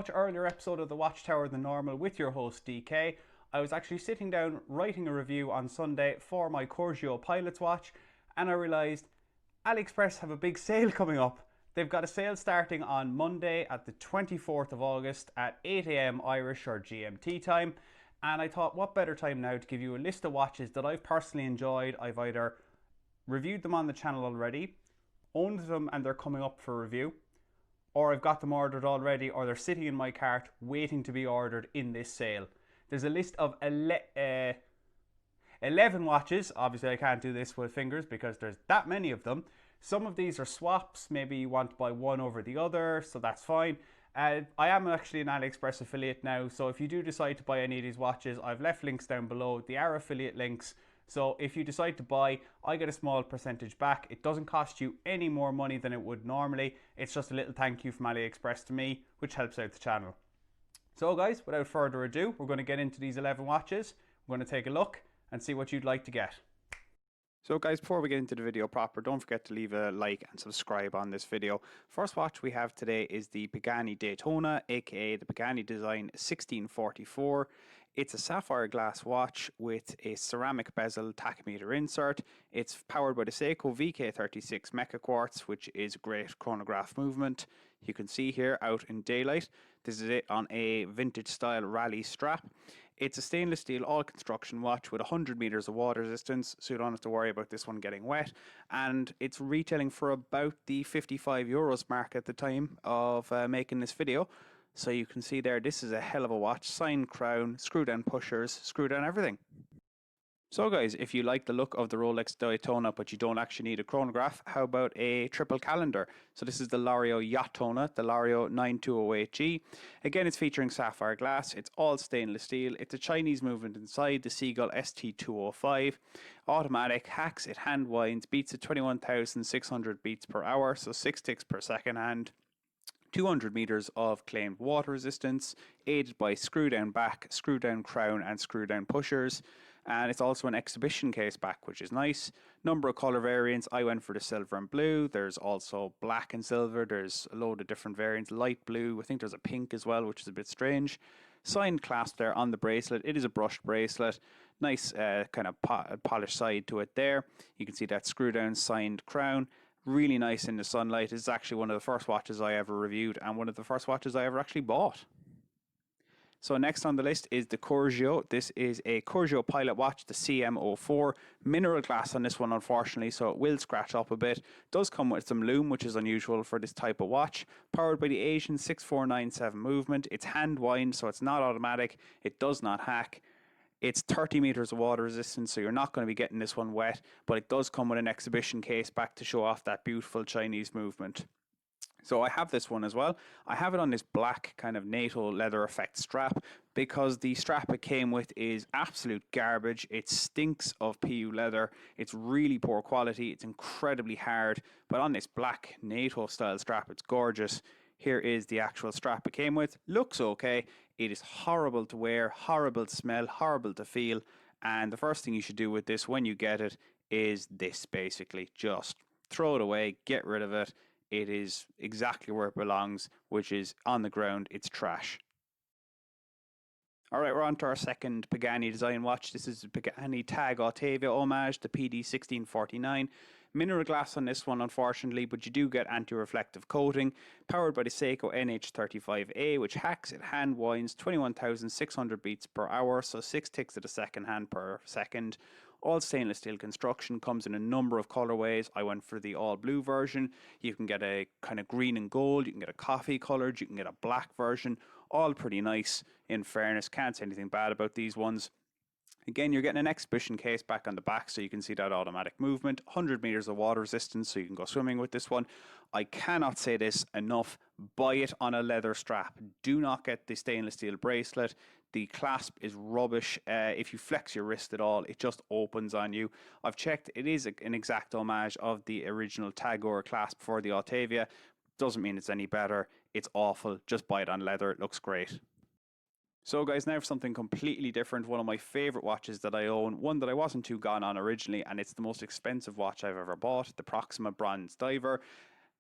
much earlier episode of the Watchtower than normal with your host DK. I was actually sitting down writing a review on Sunday for my Corgio pilot's watch, and I realised AliExpress have a big sale coming up. They've got a sale starting on Monday at the 24th of August at 8 AM Irish or GMT time, and I thought what better time now to give you a list of watches that I've personally enjoyed. I've either reviewed them on the channel already, owned them and they're coming up for review, or I've got them ordered already, or they're sitting in my cart waiting to be ordered in this sale. There's a list of 11 watches. Obviously I can't do this with fingers because there's that many of them. Some of these are swaps, maybe you want to buy one over the other, so that's fine. I am actually an AliExpress affiliate now, so if you do decide to buy any of these watches, I've left links down below. They are affiliate links, so if you decide to buy, I get a small percentage back. It doesn't cost you any more money than it would normally. It's just a little thank you from AliExpress to me, which helps out the channel. So guys, without further ado, we're going to get into these 11 watches. We're going to take a look and see what you'd like to get. So guys, before we get into the video proper, don't forget to leave a like and subscribe on this video. First watch we have today is the Pagani Daytona, aka the Pagani Design 1644. It's a sapphire glass watch with a ceramic bezel tachymeter insert. It's powered by the Seagull VK36 Mecha Quartz, which is a great chronograph movement. You can see here out in daylight. This is it on a vintage style rally strap. It's a stainless steel all construction watch with 100 meters of water resistance, so you don't have to worry about this one getting wet. And it's retailing for about the €55 mark at the time of making this video. So you can see there, this is a hell of a watch. Signed crown, screw down pushers, screw down everything. So guys, if you like the look of the Rolex Daytona but you don't actually need a chronograph, how about a triple calendar? So this is the Lario Yachtona, the Lario 9208G. Again, it's featuring sapphire glass. It's all stainless steel. It's a Chinese movement inside, the Seagull ST205. Automatic, hacks, it hand winds, beats at 21,600 beats per hour, so 6 ticks per second hand. 200 meters of claimed water resistance, aided by screw down back, screw down crown and screw down pushers. And it's also an exhibition case back, which is nice. Number of color variants, I went for the silver and blue. There's also black and silver. There's a load of different variants, light blue. I think there's a pink as well, which is a bit strange. Signed clasp there on the bracelet. It is a brushed bracelet. Nice kind of polished side to it there. You can see that screw down signed crown. Really nice in the sunlight. This is actually one of the first watches I ever reviewed and one of the first watches I ever actually bought. So next on the list is the Corgio. This is a Corgio pilot watch, the CM04. Mineral glass on this one, unfortunately, so it will scratch up a bit. Does come with some lume, which is unusual for this type of watch. Powered by the Asian 6497 movement. It's hand wind, so it's not automatic. It does not hack. It's 30 meters of water resistance, so you're not going to be getting this one wet, but it does come with an exhibition case back to show off that beautiful Chinese movement. So I have this one as well. I have it on this black kind of NATO leather effect strap because the strap it came with is absolute garbage. It stinks of PU leather. It's really poor quality. It's incredibly hard. But on this black NATO style strap, it's gorgeous. Here is the actual strap it came with. Looks okay. It is horrible to wear, horrible to smell, horrible to feel. And the first thing you should do with this when you get it is this basically. Just throw it away, get rid of it. It is exactly where it belongs, which is on the ground. It's trash. Alright, we're on to our second Pagani Design watch. This is the Pagani Tag Ottavia homage, the PD 1649. Mineral glass on this one, unfortunately, but you do get anti-reflective coating. Powered by the Seiko NH35A, which hacks, it hand winds 21,600 beats per hour, so 6 ticks of the second hand per second. All stainless steel construction, comes in a number of colorways. I went for the all blue version. You can get a kind of green and gold, you can get a coffee colored, you can get a black version. All pretty nice, in fairness. Can't say anything bad about these ones. Again, you're getting an exhibition case back on the back, so you can see that automatic movement. 100 meters of water resistance, so you can go swimming with this one. I cannot say this enough. Buy it on a leather strap. Do not get the stainless steel bracelet. The clasp is rubbish. If you flex your wrist at all, it just opens on you. I've checked. It is an exact homage of the original Tagore clasp for the Ottavia. Doesn't mean it's any better. It's awful. Just buy it on leather. It looks great. So guys, now for something completely different, one of my favourite watches that I own, one that I wasn't too gone on originally, and it's the most expensive watch I've ever bought, the Proxima Bronze Diver.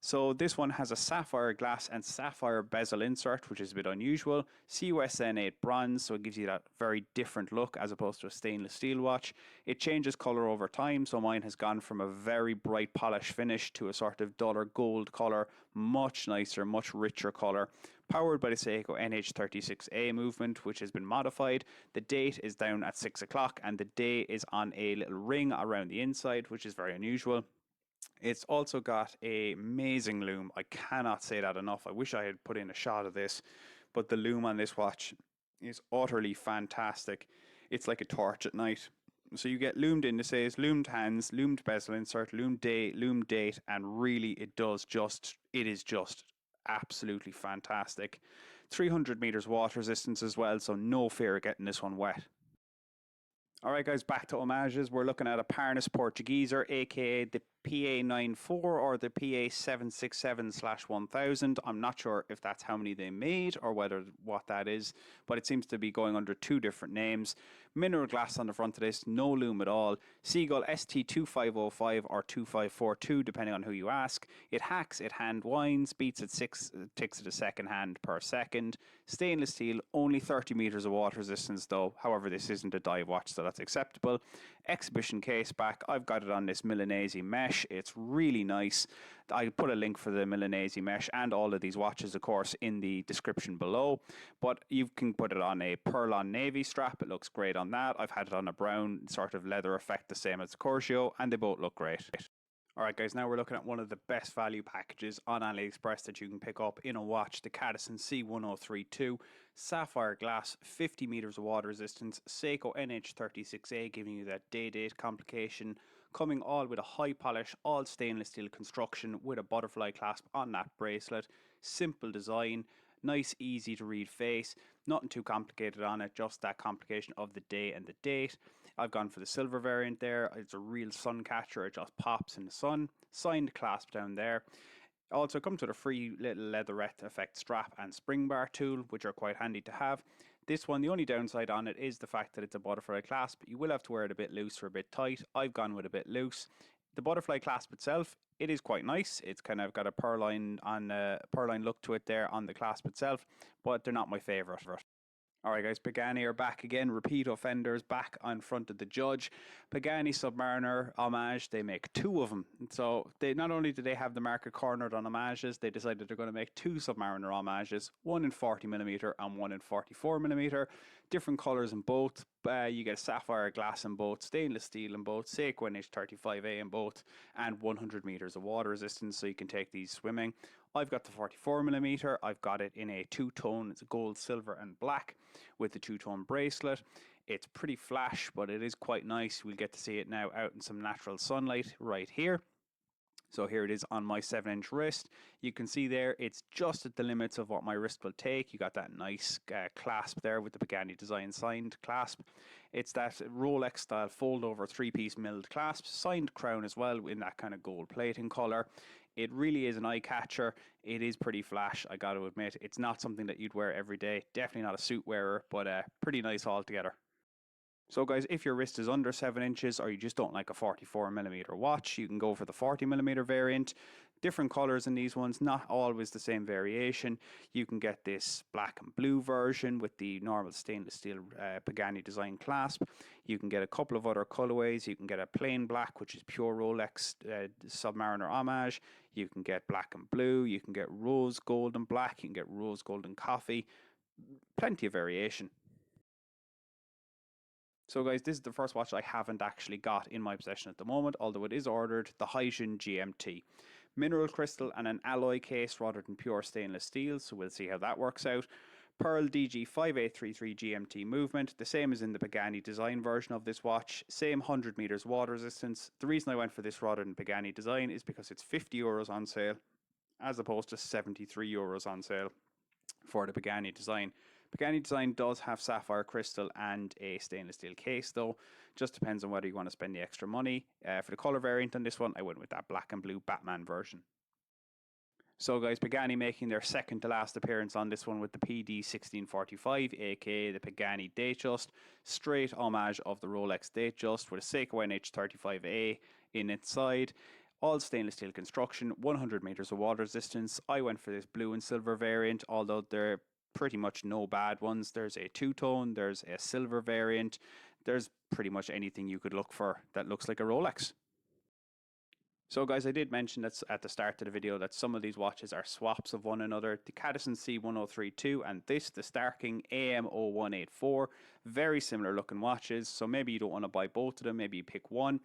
So this one has a sapphire glass and sapphire bezel insert, which is a bit unusual. CUSN 8 bronze, so it gives you that very different look as opposed to a stainless steel watch. It changes colour over time, so mine has gone from a very bright polish finish to a sort of duller gold colour, much nicer, much richer colour. Powered by the Seiko NH36A movement, which has been modified. The date is down at 6 o'clock and the day is on a little ring around the inside, which is very unusual. It's also got an amazing loom. I cannot say that enough. I wish I had put in a shot of this, but the loom on this watch is utterly fantastic. It's like a torch at night. So you get loomed indices, loomed hands, loomed bezel insert, loomed date, and really it is just absolutely fantastic. 300 meters water resistance as well, so no fear of getting this one wet. Alright guys, back to homages. We're looking at a Parnas Portugueser, aka the PA94 or the PA767/1000. I'm not sure if that's how many they made or what that is, but it seems to be going under two different names. Mineral glass on the front of this, no loom at all. Seagull ST2505 or 2542, depending on who you ask. It hacks, it hand winds, beats at 6 ticks at a second hand per second. Stainless steel, only 30 meters of water resistance though. However, this isn't a dive watch, so that's acceptable. Exhibition case back. I've got it on this Milanese mesh. It's really nice. I put a link for the Milanese mesh and all of these watches, of course, in the description below. But you can put it on a pearl-on navy strap. It looks great on that. I've had it on a brown sort of leather effect, the same as the Corgio, and they both look great. Alright guys, now we're looking at one of the best value packages on AliExpress that you can pick up in a watch, the Cadisen C1032, sapphire glass, 50 meters of water resistance, Seiko NH36A giving you that day-date complication, coming all with a high polish, all stainless steel construction with a butterfly clasp on that bracelet, simple design, nice easy to read face, nothing too complicated on it, just that complication of the day and the date. I've gone for the silver variant there. It's a real sun catcher, it just pops in the sun. Signed clasp down there. Also comes with a free little leatherette effect strap and spring bar tool, which are quite handy to have. This one, the only downside on it is the fact that it's a butterfly clasp. You will have to wear it a bit loose or a bit tight. I've gone with a bit loose. The butterfly clasp itself, it is quite nice. It's kind of got a pearline look to it there on the clasp itself, but they're not my favourite. Alright guys, Pagani are back again, repeat offenders back on front of the judge. Pagani Submariner homage, they make two of them. So they not only do they have the market cornered on homages, they decided they're going to make two Submariner homages, one in 40mm and one in 44mm. Different colours in both. You get sapphire glass in both, stainless steel in both, Seiko NH35A in both, and 100 meters of water resistance, so you can take these swimming. I've got the 44mm. I've got it in a two-tone. It's gold, silver, and black with the two-tone bracelet. It's pretty flash, but it is quite nice. We'll get to see it now out in some natural sunlight right here. So here it is on my 7-inch wrist. You can see there, it's just at the limits of what my wrist will take. You got that nice clasp there with the Pagani Design signed clasp. It's that Rolex style fold over 3-piece milled clasp, signed crown as well in that kind of gold plating color. It really is an eye catcher. It is pretty flash, I got to admit. It's not something that you'd wear every day. Definitely not a suit wearer, but pretty nice altogether. So guys, if your wrist is under 7 inches or you just don't like a 44mm watch, you can go for the 40mm variant. Different colors in these ones, not always the same variation. You can get this black and blue version with the normal stainless steel Pagani Design clasp. You can get a couple of other colorways. You can get a plain black, which is pure Rolex Submariner homage. You can get black and blue. You can get rose gold and black. You can get rose gold and coffee. Plenty of variation. So guys, this is the first watch I haven't actually got in my possession at the moment, although it is ordered, the HAIQIN GMT. Mineral crystal and an alloy case rather than pure stainless steel, so we'll see how that works out. Pearl DG5833 GMT movement, the same as in the Pagani Design version of this watch, same 100 meters water resistance. The reason I went for this rather than Pagani Design is because it's €50 on sale, as opposed to €73 on sale for the Pagani Design. Pagani Design does have sapphire crystal and a stainless steel case though. Just depends on whether you want to spend the extra money. For the color variant on this one, I went with that black and blue Batman version. So guys, Pagani making their second to last appearance on this one with the PD1645, aka the Pagani Datejust. Straight homage of the Rolex Datejust with a Seiko NH35A in its side. All stainless steel construction, 100 meters of water resistance. I went for this blue and silver variant, although they're pretty much no bad ones. There's a two-tone, there's a silver variant, there's pretty much anything you could look for that looks like a Rolex. So guys, I did mention that at the start of the video that some of these watches are swaps of one another. The Cadisen C1032 and this, the Starking AM0184, very similar looking watches. So maybe you don't want to buy both of them, maybe you pick one.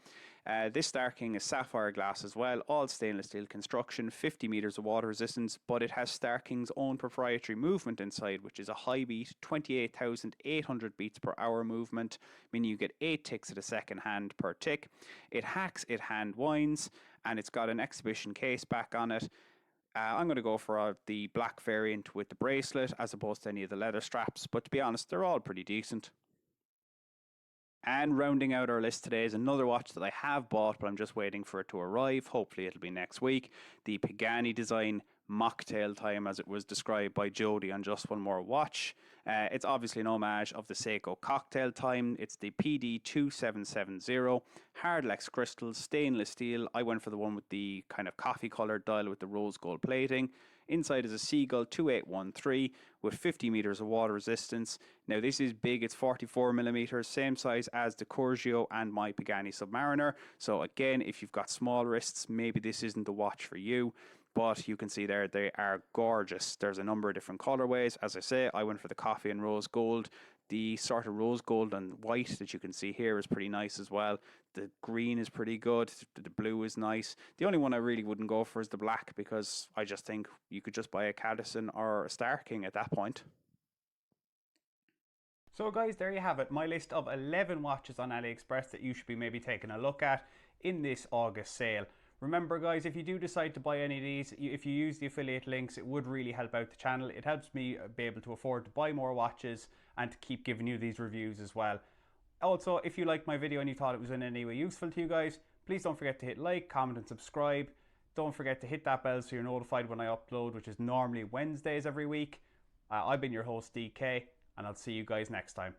This Starking is sapphire glass as well, all stainless steel construction, 50 meters of water resistance, but it has Starking's own proprietary movement inside, which is a high beat, 28,800 beats per hour movement, meaning you get 8 ticks at a second hand per tick. It hacks, it hand winds, and it's got an exhibition case back on it. I'm going to go for the black variant with the bracelet as opposed to any of the leather straps, but to be honest, they're all pretty decent. And rounding out our list today is another watch that I have bought, but I'm just waiting for it to arrive. Hopefully it'll be next week. The Pagani Design Mocktail time, as it was described by Jody on Just One More Watch. It's obviously an homage of the Seagull cocktail time. It's the PD2770, Hardlex crystals, stainless steel. I went for the one with the kind of coffee coloured dial with the rose gold plating. Inside is a Seagull 2813 with 50 meters of water resistance. Now this is big, it's 44 millimeters, same size as the Corgio and my Pagani Submariner. So again, if you've got small wrists, maybe this isn't the watch for you. But you can see there, they are gorgeous. There's a number of different colorways. As I say, I went for the coffee and rose gold. The sort of rose gold and white that you can see here is pretty nice as well. The green is pretty good. The blue is nice. The only one I really wouldn't go for is the black, because I just think you could just buy a Cadisen or a Starking at that point. So guys, there you have it. My list of 11 watches on AliExpress that you should be maybe taking a look at in this August sale. Remember guys, if you do decide to buy any of these, if you use the affiliate links, it would really help out the channel. It helps me be able to afford to buy more watches and to keep giving you these reviews as well. Also, if you liked my video and you thought it was in any way useful to you guys, please don't forget to hit like, comment and subscribe. Don't forget to hit that bell so you're notified when I upload, which is normally Wednesdays every week. I've been your host DK, and I'll see you guys next time.